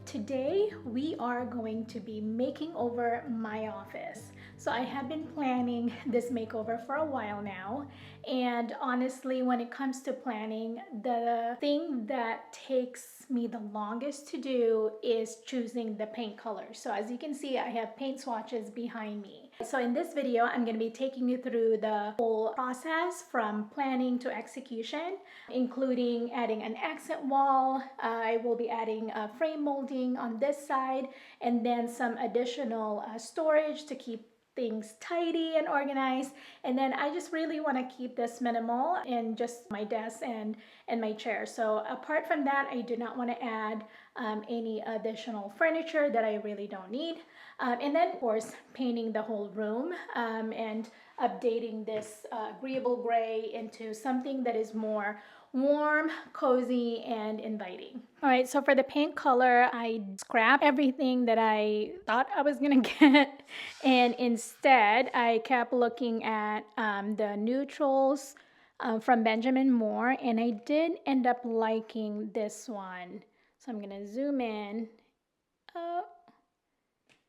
Today we are going to be making over my office. So I have been planning this makeover for a while now, and honestly, when it comes to planning, the thing that takes me the longest to do is choosing the paint color. So as you can see, I have paint swatches behind me. So in this video, I'm going to be taking you through the whole process from planning to execution, including adding an accent wall. I will be adding a frame molding on this side, and then some additional storage to keep things tidy and organized. And then I just really want to keep this minimal in just my desk and my chair. So apart from that, I do not want to add any additional furniture that I really don't need. And then of course painting the whole room and updating this agreeable gray into something that is more warm, cozy, and inviting. All right, so for the paint color, I scrapped everything that I thought I was gonna get, and instead I kept looking at the neutrals from Benjamin Moore, and I did end up liking this one. So I'm gonna zoom in.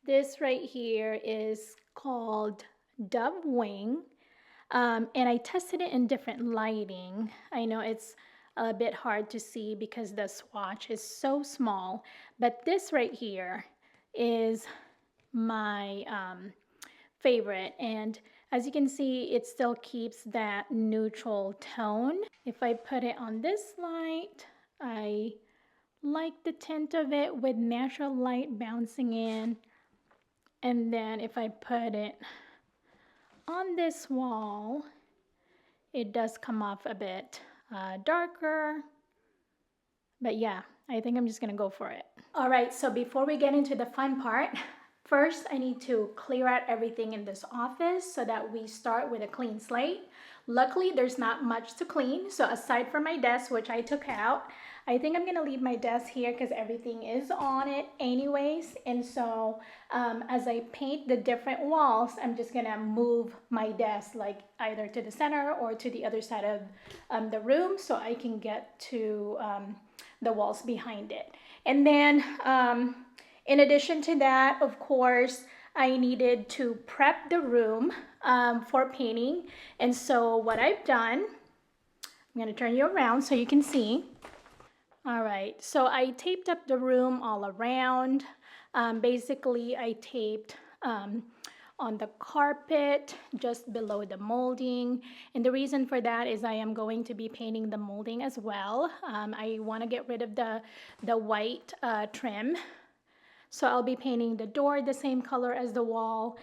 This right here is called Dove Wing. And I tested it in different lighting. I know it's a bit hard to see because the swatch is so small, but this right here is my favorite. And as you can see, it still keeps that neutral tone. If I put it on this light, I like the tint of it with natural light bouncing in. And then if I put it on this wall, it does come off a bit darker, but yeah, I think I'm just gonna go for it. All right, so before we get into the fun part, first I need to clear out everything in this office so that we start with a clean slate. Luckily, there's not much to clean, so aside from my desk, which I took out, I think I'm gonna leave my desk here because everything is on it anyways. And so as I paint the different walls, I'm just gonna move my desk like either to the center or to the other side of the room so I can get to the walls behind it. And then in addition to that, of course, I needed to prep the room for painting. And so what I've done, I'm gonna turn you around so you can see. All right, so I taped up the room all around. Basically, I taped on the carpet just below the molding. And the reason for that is I am going to be painting the molding as well. I want to get rid of the white trim. So I'll be painting the door the same color as the wall,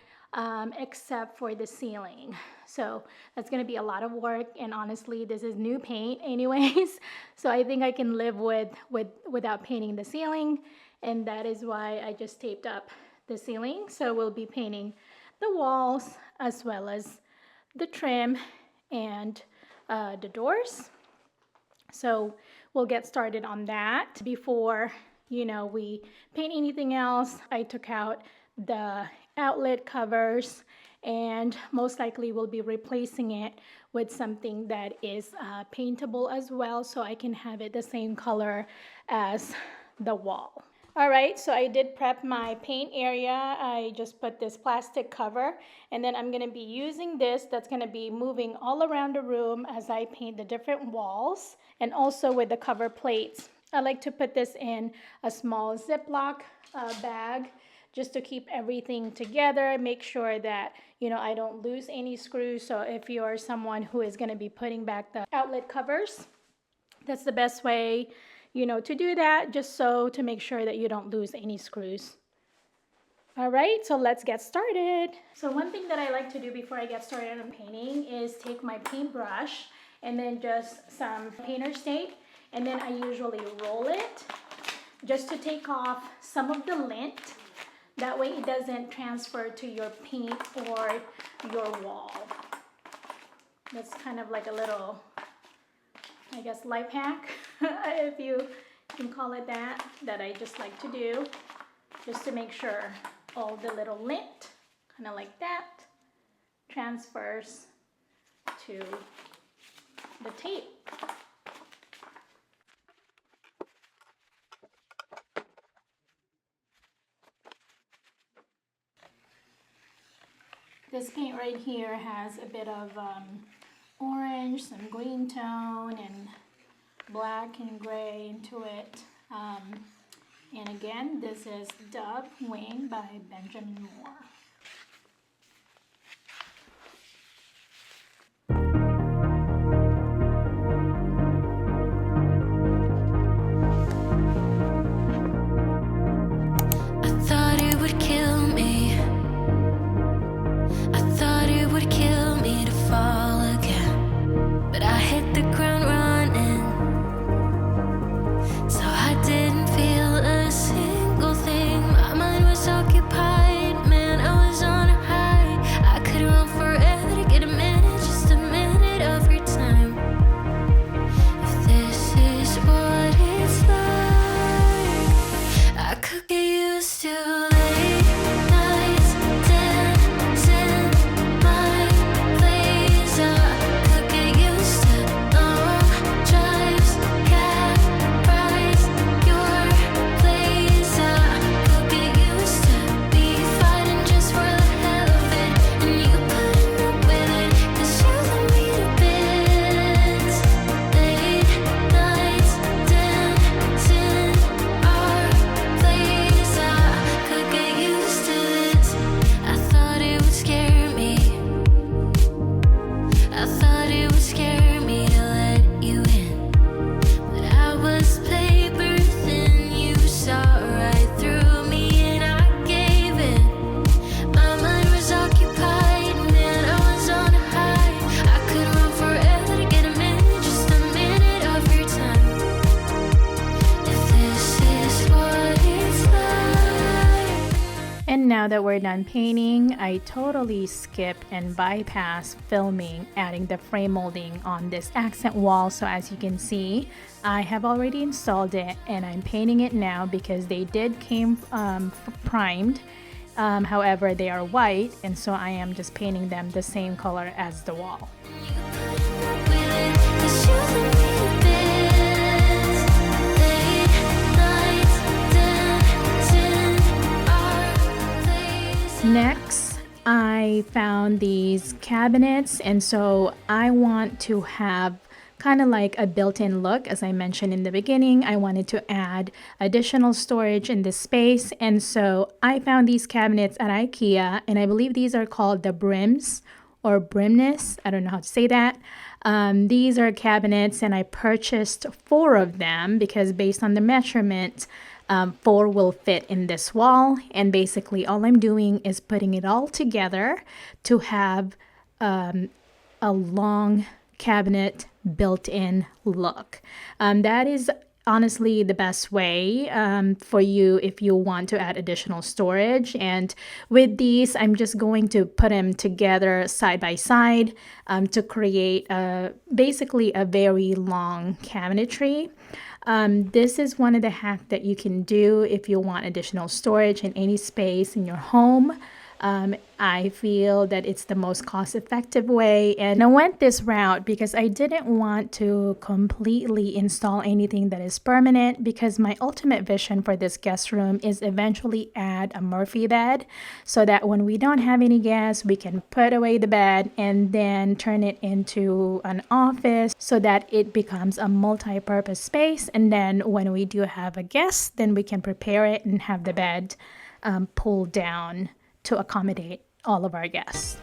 except for the ceiling. So that's gonna be a lot of work, and honestly, this is new paint anyways. So I think I can live without painting the ceiling, and that is why I just taped up the ceiling. So we'll be painting the walls as well as the trim and the doors. So we'll get started on that. Before we paint anything else, I took out the outlet covers, and most likely we'll be replacing it with something that is paintable as well, so I can have it the same color as the wall. All right, so I did prep my paint area. I just put this plastic cover, and then I'm gonna be using this that's gonna be moving all around the room as I paint the different walls, and also with the cover plates. I like to put this in a small Ziploc bag just to keep everything together, make sure that I don't lose any screws. So if you're someone who is gonna be putting back the outlet covers, that's the best way to do that, just so to make sure that you don't lose any screws. All right, so let's get started. So one thing that I like to do before I get started on painting is take my paintbrush and then just some painter's tape, and then I usually roll it just to take off some of the lint. That way it doesn't transfer to your paint or your wall. That's kind of like a little, I guess, life hack, if you can call it that I just like to do, just to make sure all the little lint, kind of like that, transfers to the tape. This paint right here has a bit of orange, some green tone, and black and gray into it. And again, this is Dove Wing by Benjamin Moore. And now that we're done painting, I totally skip and bypass filming adding the frame molding on this accent wall. So as you can see, I have already installed it and I'm painting it now because they did came primed. However, they are white, and so I am just painting them the same color as the wall. Next, I found these cabinets, and so I want to have kind of like a built-in look. As I mentioned in the beginning, I wanted to add additional storage in this space, and so I found these cabinets at IKEA, and I believe these are called the Brims or Brimness. I don't know how to say that. These are cabinets, and I purchased 4 of them because based on the measurement, 4 will fit in this wall, and basically all I'm doing is putting it all together to have a long cabinet built-in look. That is honestly the best way for you if you want to add additional storage. And with these, I'm just going to put them together side by side to create basically a very long cabinetry. This is one of the hacks that you can do if you want additional storage in any space in your home. I feel that it's the most cost-effective way, and I went this route because I didn't want to completely install anything that is permanent, because my ultimate vision for this guest room is eventually add a Murphy bed so that when we don't have any guests, we can put away the bed and then turn it into an office so that it becomes a multi-purpose space, and then when we do have a guest, then we can prepare it and have the bed pulled down to accommodate all of our guests.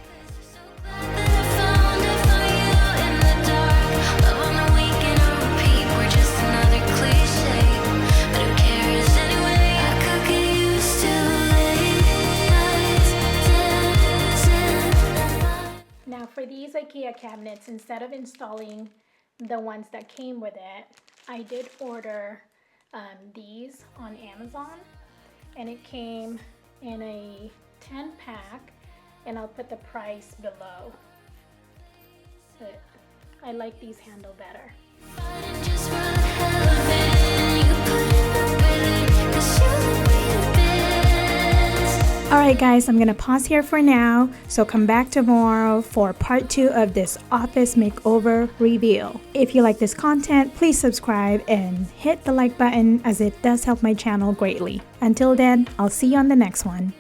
Now for these IKEA cabinets, instead of installing the ones that came with it, I did order these on Amazon, and it came in a 10-pack, and I'll put the price below. But I like these handle better. Alright guys, I'm gonna pause here for now, so come back tomorrow for part 2 of this office makeover reveal. If you like this content, please subscribe and hit the like button, as it does help my channel greatly. Until then, I'll see you on the next one.